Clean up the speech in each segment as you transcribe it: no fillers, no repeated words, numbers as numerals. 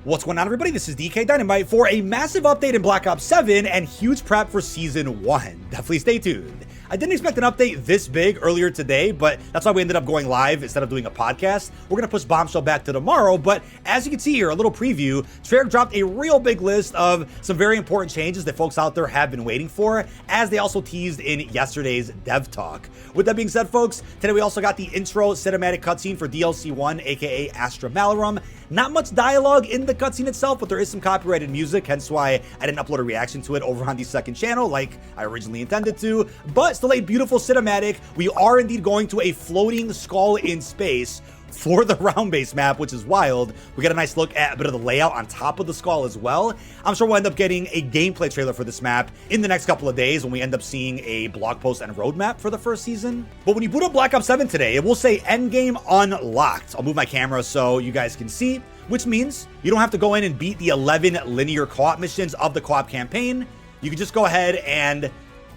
What's going on, everybody? This is dkdynamite for a massive update in Black Ops 7 and huge prep for Season 1. Definitely stay tuned. I didn't expect an update this big earlier today, but that's why we ended up going live instead of doing a podcast. We're going to push Bombshell back to tomorrow, but as you can see here, a little preview, Treyarch dropped a real big list of some very important changes that folks out there have been waiting for, as they also teased in yesterday's Dev Talk. With that being said, folks, today we also got the intro cinematic cutscene for DLC 1, aka Astra Malarum. Not much dialogue in the cutscene itself, but there is some copyrighted music, hence why I didn't upload a reaction to it over on the second channel like I originally intended to, but still a beautiful cinematic. We are indeed going to a floating skull in space for the round base map, which is wild. We get a nice look at a bit of the layout on top of the skull as well. I'm sure we'll end up getting a gameplay trailer for this map in the next couple of days when we end up seeing a blog post and roadmap for the first season. But when you boot up Black Ops 7 today, it will say Endgame unlocked. I'll move my camera so you guys can see, which means you don't have to go in and beat the 11 linear co-op missions of the co-op campaign. You can just go ahead and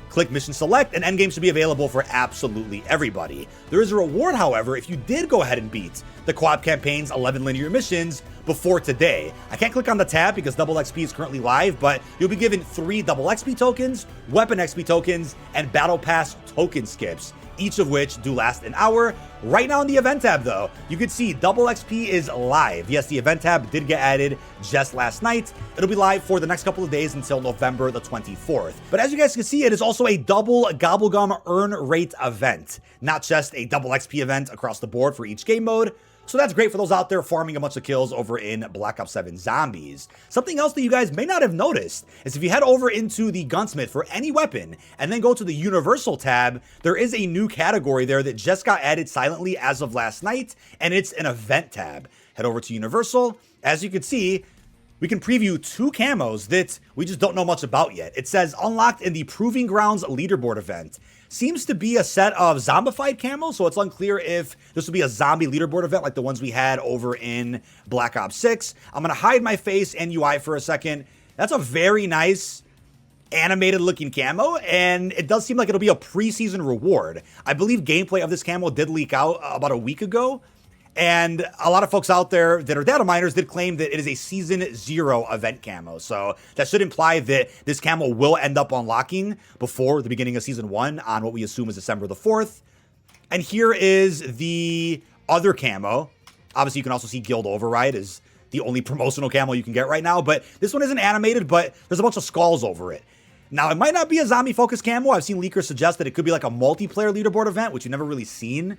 click mission select, and Endgame should be available for absolutely everybody. There is a reward, however, if you did go ahead and beat the co-op campaign's 11 linear missions before today. I can't click on the tab because double XP is currently live, but you'll be given 3 double XP tokens, weapon XP tokens, and battle pass token skips, each of which do last an hour. Right now in the event tab, though, you can see double XP is live. Yes, the event tab did get added just last night. It'll be live for the next couple of days until November the 24th. But as you guys can see, it is also a double Gobblegum earn rate event, not just a double XP event across the board for each game mode. So that's great for those out there farming a bunch of kills over in Black Ops 7 Zombies. Something else that you guys may not have noticed is if you head over into the gunsmith for any weapon and then go to the Universal tab, there is a new category there that just got added silently as of last night, and it's an event tab. Head over to Universal. As you can see, we can preview 2 camos that we just don't know much about yet. It says unlocked in the Proving Grounds leaderboard event. Seems to be a set of zombified camos, so it's unclear if this will be a zombie leaderboard event like the ones we had over in Black Ops 6. I'm going to hide my face and UI for a second. That's a very nice animated looking camo, and it does seem like it'll be a preseason reward. I believe gameplay of this camo did leak out about a week ago, and a lot of folks out there that are data miners did claim that it is a Season 0 event camo. So that should imply that this camo will end up unlocking before the beginning of Season 1 on what we assume is December the 4th. And here is the other camo. Obviously, you can also see Guild Override is the only promotional camo you can get right now. But this one isn't animated, but there's a bunch of skulls over it. Now, it might not be a zombie-focused camo. I've seen leakers suggest that it could be like a multiplayer leaderboard event, which you've never really seen.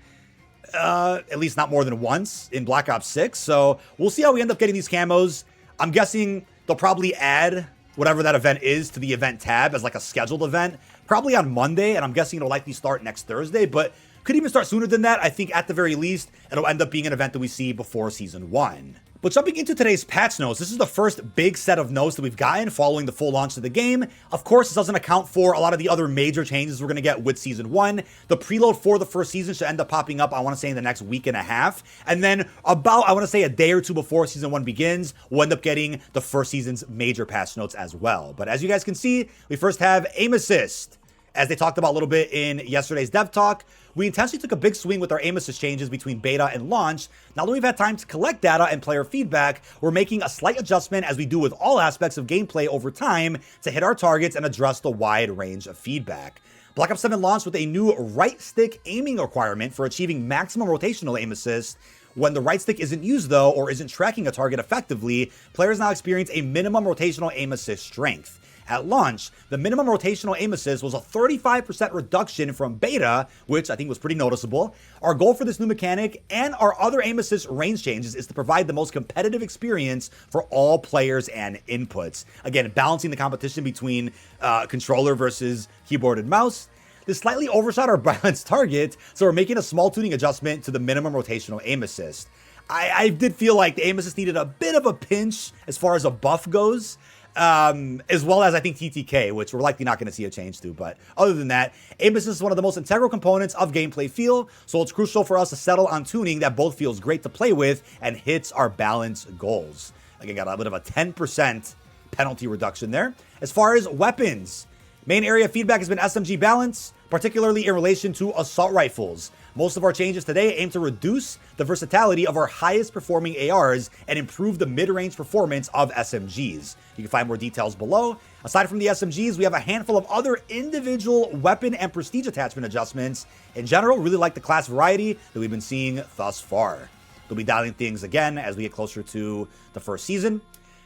At least not more than once in Black Ops 6. So we'll see how we end up getting these camos. I'm guessing they'll probably add whatever that event is to the event tab as like a scheduled event, probably on Monday. And I'm guessing it'll likely start next Thursday, but could even start sooner than that. I think at the very least, it'll end up being an event that we see before Season 1. But jumping into today's patch notes, this is the first big set of notes that we've gotten following the full launch of the game. Of course, this doesn't account for a lot of the other major changes we're going to get with Season 1. The preload for the first season should end up popping up, I want to say, in the next week and a half. And then about, I want to say, a day or two before Season 1 begins, we'll end up getting the first season's major patch notes as well. But as you guys can see, we first have aim assist. As they talked about a little bit in yesterday's Dev Talk, we intentionally took a big swing with our aim assist changes between beta and launch. Now that we've had time to collect data and player feedback, we're making a slight adjustment, as we do with all aspects of gameplay over time, to hit our targets and address the wide range of feedback. Black Ops 7 launched with a new right stick aiming requirement for achieving maximum rotational aim assist. When the right stick isn't used, though, or isn't tracking a target effectively, players now experience a minimum rotational aim assist strength. At launch, the minimum rotational aim assist was a 35% reduction from beta, which I think was pretty noticeable. Our goal for this new mechanic and our other aim assist range changes is to provide the most competitive experience for all players and inputs. Again, balancing the competition between controller versus keyboard and mouse. This slightly overshot our balanced target, so we're making a small tuning adjustment to the minimum rotational aim assist. I did feel like the aim assist needed a bit of a pinch as far as a buff goes. As well as I think TTK, which we're likely not going to see a change to. But other than that, aim assist is one of the most integral components of gameplay feel, so it's crucial for us to settle on tuning that both feels great to play with and hits our balance goals. Again, got a bit of a 10% penalty reduction there. As far as weapons, main area feedback has been SMG balance, particularly in relation to assault rifles. Most of our changes today aim to reduce the versatility of our highest performing ARs and improve the mid-range performance of SMGs. You can find more details below. Aside from the SMGs, we have a handful of other individual weapon and prestige attachment adjustments. In general, really like the class variety that we've been seeing thus far. We'll be dialing things again as we get closer to the first season.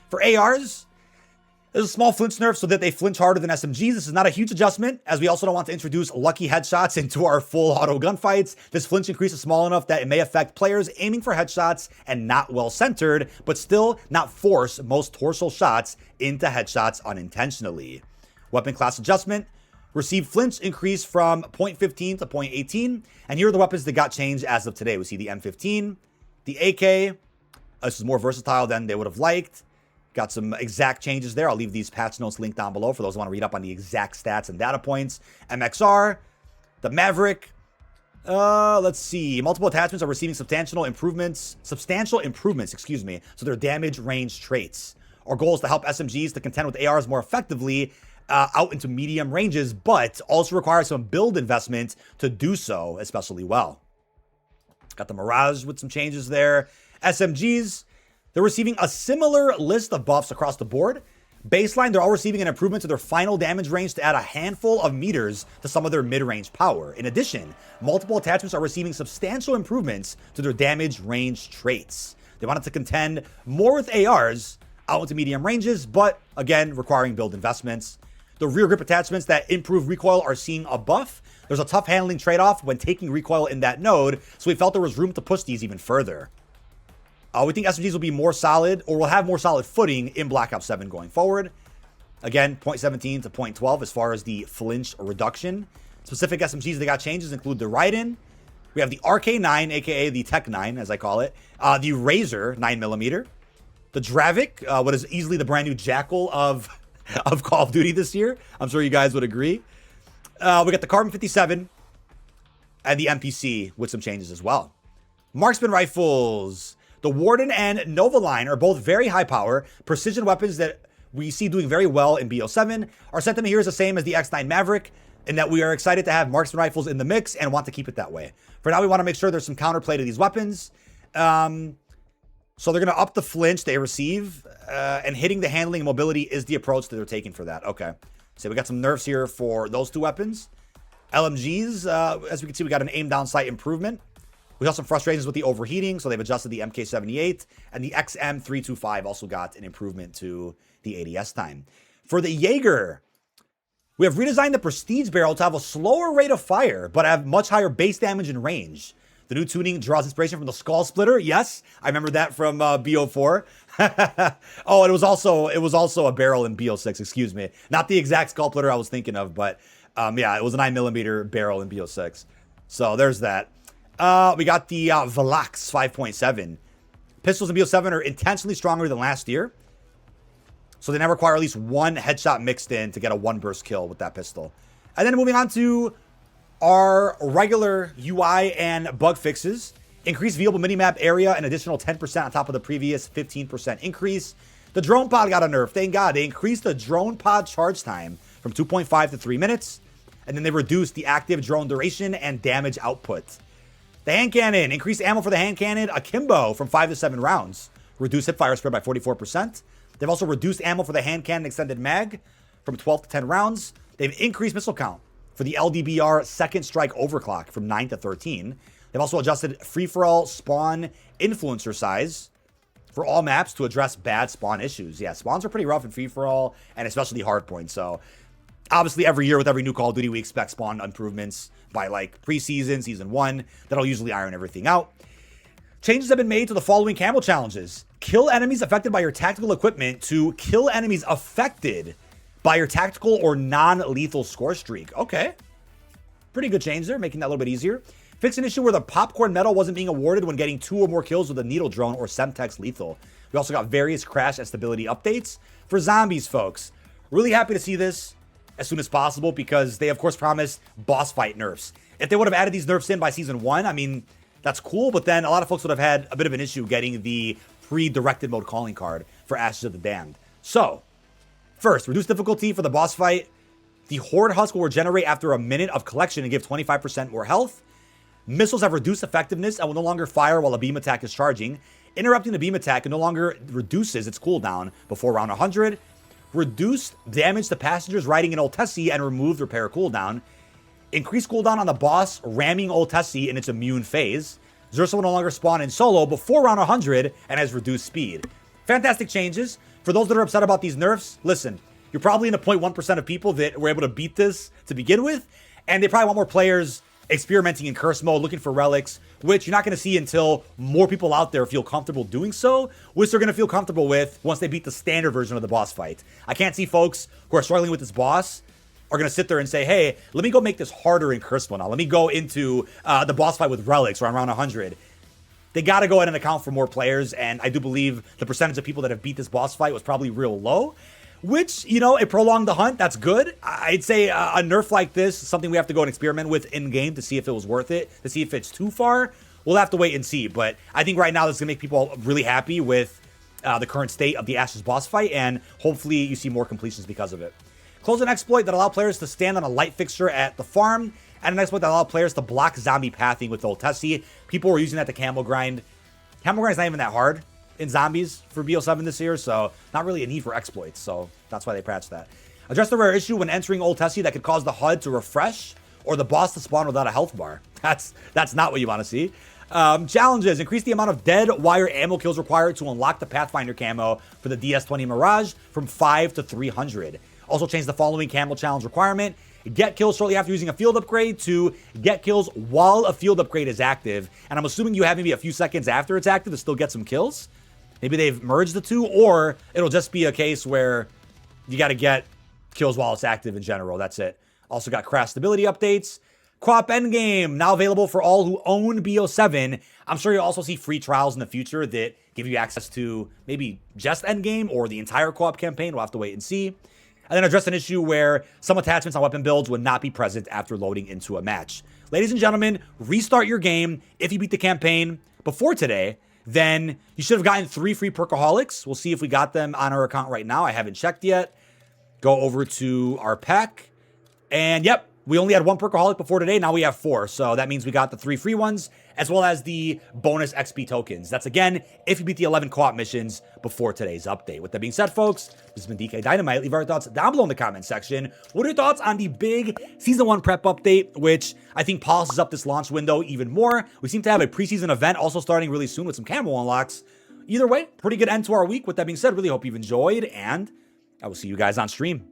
For ARs, there's a small flinch nerf so that they flinch harder than SMGs. This is not a huge adjustment, as we also don't want to introduce lucky headshots into our full auto gunfights. This flinch increase is small enough that it may affect players aiming for headshots and not well centered, but still not force most torso shots into headshots unintentionally. Weapon class adjustment. Receive flinch increase from 0.15 to 0.18. And here are the weapons that got changed as of today. We see the M15, the AK. This is more versatile than they would have liked. Got some exact changes there. I'll leave these patch notes linked down below for those who want to read up on the exact stats and data points. MXR, the Maverick. Let's see. Multiple attachments are receiving substantial improvements, so their damage range traits. Our goal is to help SMGs to contend with ARs more effectively out into medium ranges, but also requires some build investment to do so especially well. Got the Mirage with some changes there. SMGs, they're receiving a similar list of buffs across the board. Baseline, they're all receiving an improvement to their final damage range to add a handful of meters to some of their mid-range power. In addition, multiple attachments are receiving substantial improvements to their damage range traits. They wanted to contend more with ARs out into medium ranges, but again, requiring build investments. The rear grip attachments that improve recoil are seeing a buff. There's a tough handling trade-off when taking recoil in that node, so we felt there was room to push these even further. We think SMGs will be more solid, or will have more solid footing in Black Ops 7 going forward. Again, 0.17 to 0.12 as far as the flinch reduction. Specific SMGs that got changes include the Raiden. We have the RK9, aka the Tech 9, as I call it. The Razor 9mm. The Dravik, what is easily the brand new Jackal of Call of Duty this year. I'm sure you guys would agree. We got the Carbon 57 and the MPC with some changes as well. Marksman rifles. The Warden and Nova line are both very high power precision weapons that we see doing very well in BO7. Our sentiment here is the same as the X9 Maverick, in that we are excited to have marksman rifles in the mix and want to keep it that way. For now, we want to make sure there's some counterplay to these weapons. So they're going to up the flinch they receive, and hitting the handling and mobility is the approach that they're taking for that. Okay, so we got some nerfs here for those two weapons. LMGs, as we can see, we got an aim down sight improvement. We got some frustrations with the overheating, so they've adjusted the MK78, and the XM325 also got an improvement to the ADS time. For the Jaeger, we have redesigned the Prestige barrel to have a slower rate of fire, but have much higher base damage and range. The new tuning draws inspiration from the Skull Splitter. Yes, I remember that from BO4. Oh, and it was also a barrel in BO6, excuse me. Not the exact Skull Splitter I was thinking of, but yeah, it was a 9mm barrel in BO6. So there's that. We got the Valax 5.7. Pistols in BO7 are intentionally stronger than last year, so they now require at least one headshot mixed in to get a one burst kill with that pistol. And then moving on to our regular UI and bug fixes. Increased viewable minimap area, an additional 10% on top of the previous 15% increase. The drone pod got a nerf, thank God. They increased the drone pod charge time from 2.5 to 3 minutes, and then they reduced the active drone duration and damage output. The hand cannon, increased ammo for the hand cannon akimbo from 5 to 7 rounds. Reduced hip fire spread by 44%. They've also reduced ammo for the hand cannon extended mag from 12 to 10 rounds. They've increased missile count for the LDBR second strike overclock from 9 to 13. They've also adjusted free-for-all spawn influencer size for all maps to address bad spawn issues. Yeah, spawns are pretty rough in free-for-all, and especially hardpoint. So obviously every year with every new Call of Duty, we expect spawn improvements by like preseason, season 1. That'll usually iron everything out. Changes have been made to the following camo challenges. Kill enemies affected by your tactical equipment to kill enemies affected by your tactical or non-lethal score streak. Okay. Pretty good change there, making that a little bit easier. Fix an issue where the popcorn medal wasn't being awarded when getting 2 or more kills with a needle drone or Semtex lethal. We also got various crash and stability updates for zombies, folks. Really happy to see this as soon as possible because they, of course, promised boss fight nerfs. If they would have added these nerfs in by season 1, I mean, that's cool, but then a lot of folks would have had a bit of an issue getting the pre-directed mode calling card for Ashes of the Damned. So, first, reduce difficulty for the boss fight. The Horde Husk will regenerate after a minute of collection and give 25% more health. Missiles have reduced effectiveness and will no longer fire while a beam attack is charging. Interrupting the beam attack no longer reduces its cooldown before round 100. Reduced damage to passengers riding in Oltesi and removed repair cooldown. Increased cooldown on the boss ramming Oltesi in its immune phase. Xursa will no longer spawn in solo before round 100 and has reduced speed. Fantastic changes. For those that are upset about these nerfs, listen, you're probably in the 0.1% of people that were able to beat this to begin with, and they probably want more players experimenting in curse mode, looking for relics, which you're not going to see until more people out there feel comfortable doing so, which they're going to feel comfortable with once they beat the standard version of the boss fight. I can't see folks who are struggling with this boss are going to sit there and say, hey, let me go make this harder in curse mode now. Let me go into the boss fight with relics around round 100. They got to go ahead and account for more players, and I do believe the percentage of people that have beat this boss fight was probably real low. Which, you know, it prolonged the hunt. That's good. I'd say a nerf like this is something we have to go and experiment with in-game to see if it was worth it, to see if it's too far. We'll have to wait and see. But I think right now this is going to make people really happy with the current state of the Ashes boss fight, and hopefully you see more completions because of it. Close an exploit that allow players to stand on a light fixture at the farm, and an exploit that allow players to block zombie pathing with Oltesi. People were using that to camo grind. Camo grind is not even that hard in zombies for BO7 this year, so not really a need for exploits, so that's why they patched that. Address the rare issue when entering Oltesi that could cause the HUD to refresh or the boss to spawn without a health bar. That's not what you want to see. Challenges: increase the amount of dead wire ammo kills required to unlock the Pathfinder camo for the DS20 Mirage from 5 to 300. Also change the following camo challenge requirement: get kills shortly after using a field upgrade to get kills while a field upgrade is active. And I'm assuming you have maybe a few seconds after it's active to still get some kills. Maybe they've merged the two, or it'll just be a case where you got to get kills while it's active in general. That's it. Also got crash stability updates. Co-op Endgame, now available for all who own BO7. I'm sure you'll also see free trials in the future that give you access to maybe just Endgame or the entire co-op campaign. We'll have to wait and see. And then address an issue where some attachments on weapon builds would not be present after loading into a match. Ladies and gentlemen, restart your game. If you beat the campaign before today, then you should have gotten 3 free Perkaholics. We'll see if we got them on our account right now. I haven't checked yet. Go over to our pack. And yep, we only had 1 Perkaholic before today. Now we have 4. So that means we got the 3 free ones, as well as the bonus XP tokens. That's, again, if you beat the 11 co-op missions before today's update. With that being said, folks, this has been dkdynamite. Leave our thoughts down below in the comment section. What are your thoughts on the big Season 1 prep update, which I think polishes up this launch window even more? We seem to have a preseason event also starting really soon with some camo unlocks. Either way, pretty good end to our week. With that being said, really hope you've enjoyed, and I will see you guys on stream.